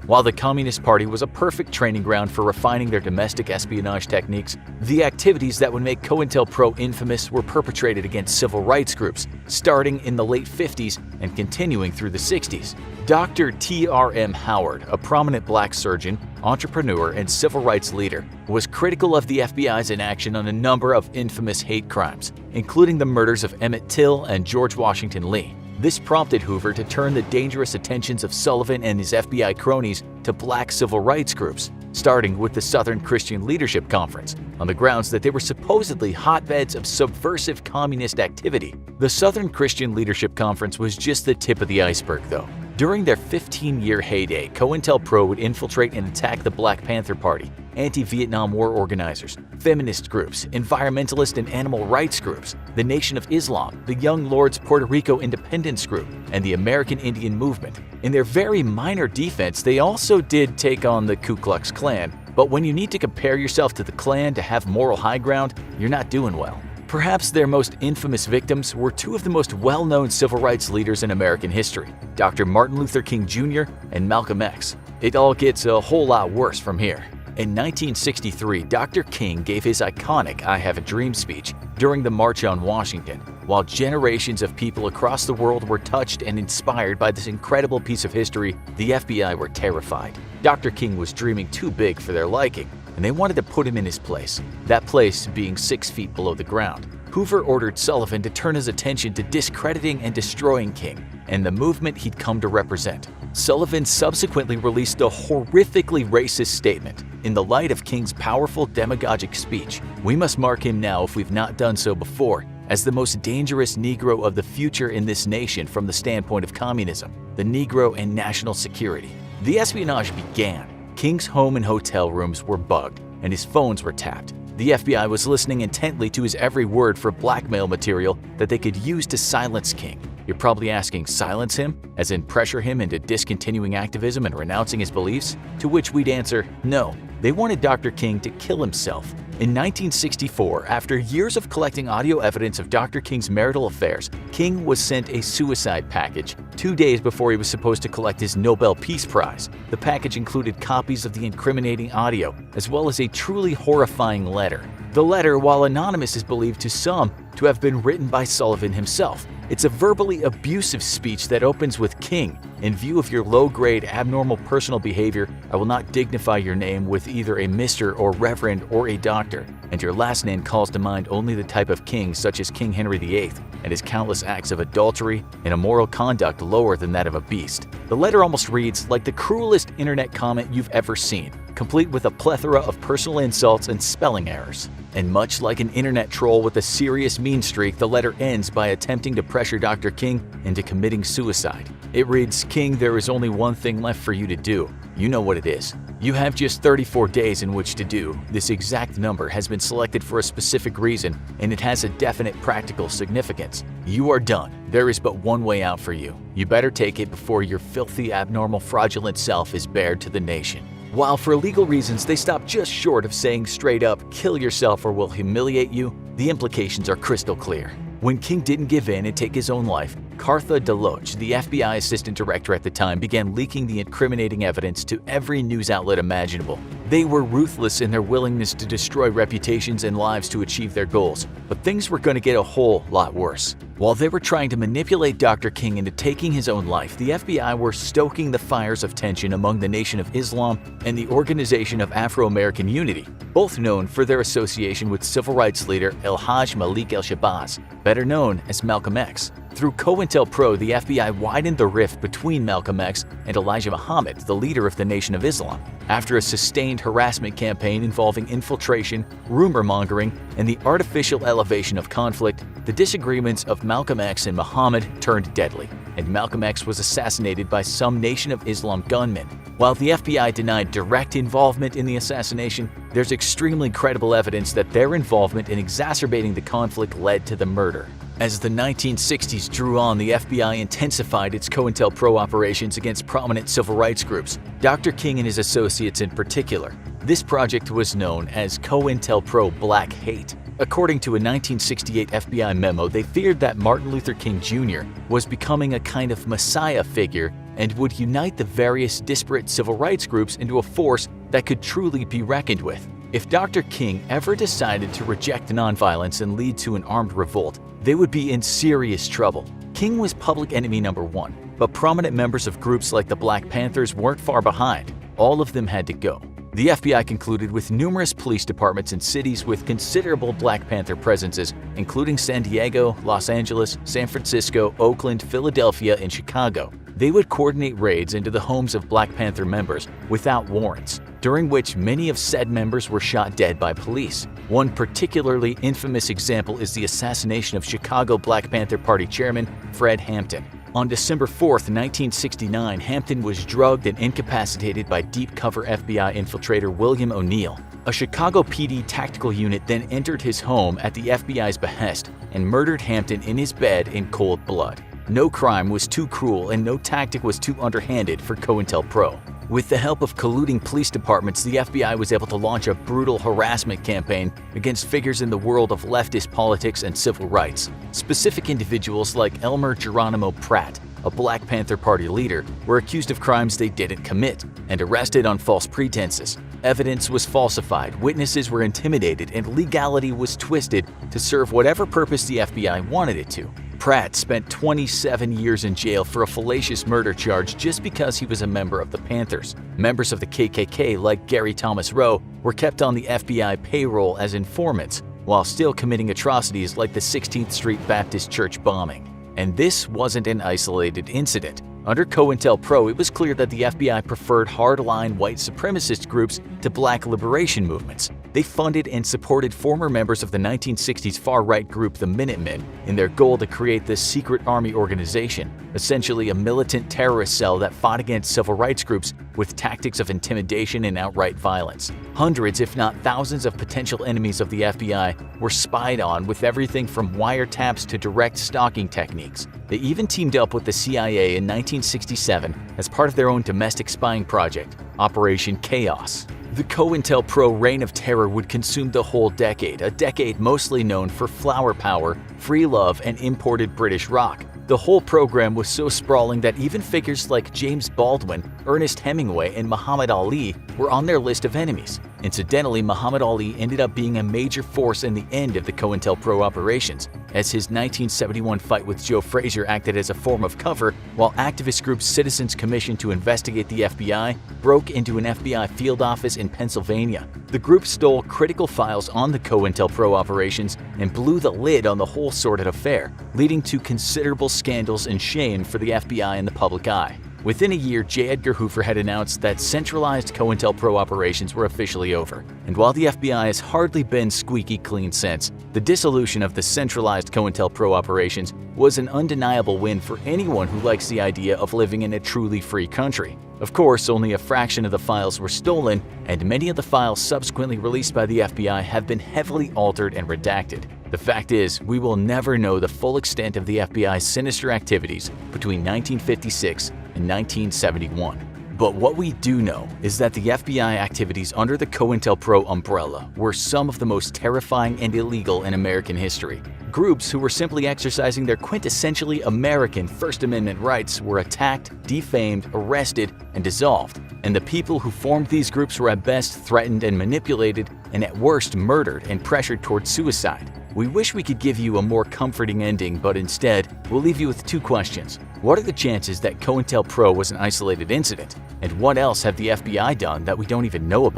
While the Communist Party was a perfect training ground for refining their domestic espionage techniques, the activities that would make COINTELPRO infamous were perpetrated against civil rights groups, starting in the late 50s and continuing through the 60s. Dr. T.R.M. Howard, a prominent black surgeon, entrepreneur, and civil rights leader, was critical of the FBI's inaction on a number of infamous hate crimes, including the murders of Emmett Till and George Washington Lee. This prompted Hoover to turn the dangerous attentions of Sullivan and his FBI cronies to black civil rights groups, starting with the Southern Christian Leadership Conference, on the grounds that they were supposedly hotbeds of subversive communist activity. The Southern Christian Leadership Conference was just the tip of the iceberg, though. During their 15-year heyday, COINTELPRO would infiltrate and attack the Black Panther Party, anti-Vietnam War organizers, feminist groups, environmentalist and animal rights groups, the Nation of Islam, the Young Lords Puerto Rico Independence Group, and the American Indian Movement. In their very minor defense, they also did take on the Ku Klux Klan, but when you need to compare yourself to the Klan to have moral high ground, you're not doing well. Perhaps their most infamous victims were two of the most well-known civil rights leaders in American history, Dr. Martin Luther King Jr. and Malcom X. It all gets a whole lot worse from here. In 1963, Dr. King gave his iconic I Have a Dream speech during the March on Washington. While generations of people across the world were touched and inspired by this incredible piece of history, the FBI were terrified. Dr. King was dreaming too big for their liking, and they wanted to put him in his place, that place being 6 feet below the ground. Hoover ordered Sullivan to turn his attention to discrediting and destroying King and the movement he'd come to represent. Sullivan subsequently released a horrifically racist statement. In the light of King's powerful demagogic speech, we must mark him now, if we've not done so before, as the most dangerous Negro of the future in this nation from the standpoint of communism, the Negro and national security. The espionage began. King's home and hotel rooms were bugged, and his phones were tapped. The FBI was listening intently to his every word for blackmail material that they could use to silence King. You're probably asking, silence him? As in pressure him into discontinuing activism and renouncing his beliefs? To which we'd answer, no. They wanted Dr. King to kill himself. In 1964, after years of collecting audio evidence of Dr. King's marital affairs, King was sent a suicide package 2 days before he was supposed to collect his Nobel Peace Prize. The package included copies of the incriminating audio, as well as a truly horrifying letter. The letter, while anonymous, is believed to some to have been written by Sullivan himself. It's a verbally abusive speech that opens with King. In view of your low-grade, abnormal personal behavior, I will not dignify your name with either a Mr. or Reverend or a Doctor, and your last name calls to mind only the type of king such as King Henry VIII and his countless acts of adultery and a moral conduct lower than that of a beast. The letter almost reads like the cruelest internet comment you've ever seen, complete with a plethora of personal insults and spelling errors. And much like an internet troll with a serious mean streak, the letter ends by attempting to pressure Dr. King into committing suicide. It reads, King, there is only one thing left for you to do. You know what it is. You have just 34 days in which to do. This exact number has been selected for a specific reason, and it has a definite practical significance. You are done. There is but one way out for you. You better take it before your filthy, abnormal, fraudulent self is bared to the nation. While for legal reasons they stop just short of saying straight up, kill yourself or we'll humiliate you, the implications are crystal clear. When King didn't give in and take his own life, Cartha DeLoach, the FBI assistant director at the time, began leaking the incriminating evidence to every news outlet imaginable. They were ruthless in their willingness to destroy reputations and lives to achieve their goals, but things were going to get a whole lot worse. While they were trying to manipulate Dr. King into taking his own life, the FBI were stoking the fires of tension among the Nation of Islam and the Organization of Afro-American Unity, both known for their association with civil rights leader El-Hajj Malik el-Shabazz, better known as Malcom X. Through COINTELPRO, the FBI widened the rift between Malcom X and Elijah Muhammad, the leader of the Nation of Islam. After a sustained harassment campaign involving infiltration, rumor mongering, and the artificial elevation of conflict, the disagreements of Malcom X and Muhammad turned deadly, and Malcom X was assassinated by some Nation of Islam gunmen. While the FBI denied direct involvement in the assassination, there's extremely credible evidence that their involvement in exacerbating the conflict led to the murder. As the 1960s drew on, the FBI intensified its COINTELPRO operations against prominent civil rights groups, Dr. King and his associates in particular. This project was known as COINTELPRO Black Hate. According to a 1968 FBI memo, they feared that Martin Luther King Jr. was becoming a kind of messiah figure and would unite the various disparate civil rights groups into a force that could truly be reckoned with. If Dr. King ever decided to reject nonviolence and lead to an armed revolt, they would be in serious trouble. King was public enemy number one, but prominent members of groups like the Black Panthers weren't far behind. All of them had to go. The FBI concluded with numerous police departments in cities with considerable Black Panther presences, including San Diego, Los Angeles, San Francisco, Oakland, Philadelphia, and Chicago. They would coordinate raids into the homes of Black Panther members without warrants, during which many of said members were shot dead by police. One particularly infamous example is the assassination of Chicago Black Panther Party chairman Fred Hampton. On December 4, 1969, Hampton was drugged and incapacitated by deep cover FBI infiltrator William O'Neill. A Chicago PD tactical unit then entered his home at the FBI's behest and murdered Hampton in his bed in cold blood. No crime was too cruel and no tactic was too underhanded for COINTELPRO. With the help of colluding police departments, the FBI was able to launch a brutal harassment campaign against figures in the world of leftist politics and civil rights. Specific individuals like Elmer Geronimo Pratt, a Black Panther Party leader, were accused of crimes they didn't commit and arrested on false pretenses. Evidence was falsified, witnesses were intimidated, and legality was twisted to serve whatever purpose the FBI wanted it to. Pratt spent 27 years in jail for a fallacious murder charge just because he was a member of the Panthers. Members of the KKK, like Gary Thomas Rowe, were kept on the FBI payroll as informants, while still committing atrocities like the 16th Street Baptist Church bombing. And this wasn't an isolated incident. Under COINTELPRO, it was clear that the FBI preferred hardline white supremacist groups to black liberation movements. They funded and supported former members of the 1960s far-right group the Minutemen in their goal to create this secret army organization, essentially a militant terrorist cell that fought against civil rights groups with tactics of intimidation and outright violence. Hundreds, if not thousands, of potential enemies of the FBI were spied on with everything from wiretaps to direct stalking techniques. They even teamed up with the CIA in 1967 as part of their own domestic spying project, Operation Chaos. The COINTELPRO reign of terror would consume the whole decade, a decade mostly known for flower power, free love, and imported British rock. The whole program was so sprawling that even figures like James Baldwin, Ernest Hemingway, and Muhammad Ali were on their list of enemies. Incidentally, Muhammad Ali ended up being a major force in the end of the COINTELPRO operations, as his 1971 fight with Joe Frazier acted as a form of cover, while activist group Citizens Commission to investigate the FBI broke into an FBI field office in Pennsylvania. The group stole critical files on the COINTELPRO operations and blew the lid on the whole sordid affair, leading to considerable scandals and shame for the FBI and the public eye. Within a year, J. Edgar Hoover had announced that centralized COINTELPRO operations were officially over. And while the FBI has hardly been squeaky clean since, the dissolution of the centralized COINTELPRO operations was an undeniable win for anyone who likes the idea of living in a truly free country. Of course, only a fraction of the files were stolen, and many of the files subsequently released by the FBI have been heavily altered and redacted. The fact is, we will never know the full extent of the FBI's sinister activities between 1956 and 1971. But what we do know is that the FBI activities under the COINTELPRO umbrella were some of the most terrifying and illegal in American history. Groups who were simply exercising their quintessentially American First Amendment rights were attacked, defamed, arrested, and dissolved. And the people who formed these groups were at best threatened and manipulated, and at worst murdered and pressured towards suicide. We wish we could give you a more comforting ending, but instead, we'll leave you with two questions. What are the chances that COINTELPRO was an isolated incident? And what else have the FBI done that we don't even know about?